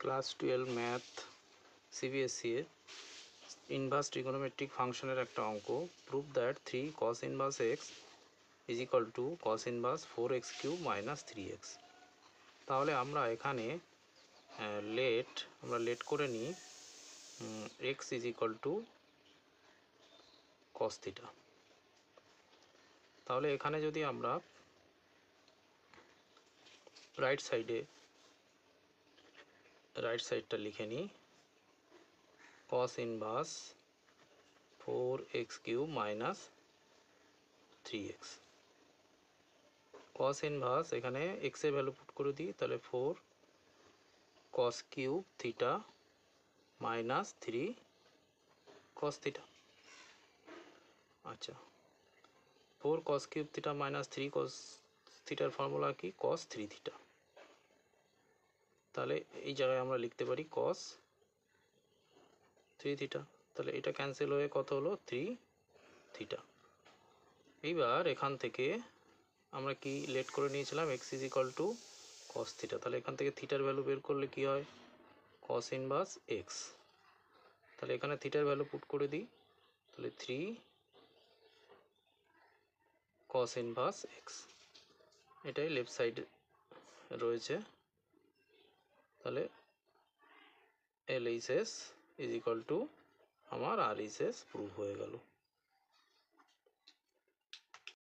Class 12 math CBSE এর inverse trigonometric ফাংশনের একটা অঙ্ক। Prove that 3 cos inverse x is equal to cos inverse 4x³ minus 3x। তাহলে আমরা এখানে লেট করে নিই x is equal to cos theta. তাহলে এখানে যদি আমরা রাইট সাইডটা লিখে নিই, cos inverse 4x³ minus 3x। cos inverse এখানে x এর ভ্যালু পুট করে দিই, তাহলে 4 cos³ theta minus 3 cos theta. আচ্ছা, 4 cos³ থিটা মাইনাস 3 cos থিটার ফর্মুলা কি? cos 3 theta. তাহলে এই জায়গায় আমরা লিখতে পারি cos 3 থিটা। তাহলে এটা ক্যান্সেল হয়ে কত হলো? 3 থিটা। এইবার এখান থেকে আমরা কি লেট করে নিয়েছিলাম x is equal to cos theta. তাহলে এখান থেকে থিটার ভ্যালু বের করলে কি হয়? cos inverse x। তাহলে এখানে থিটার ভ্যালু পুট করে দিই, তাহলে 3 cos ইনভার্স x। এটাই লেফট সাইডে রয়েছে। তাহলে LHS ইজ ইকুয়াল টু আমার RHS প্রুভ হয়ে গেল।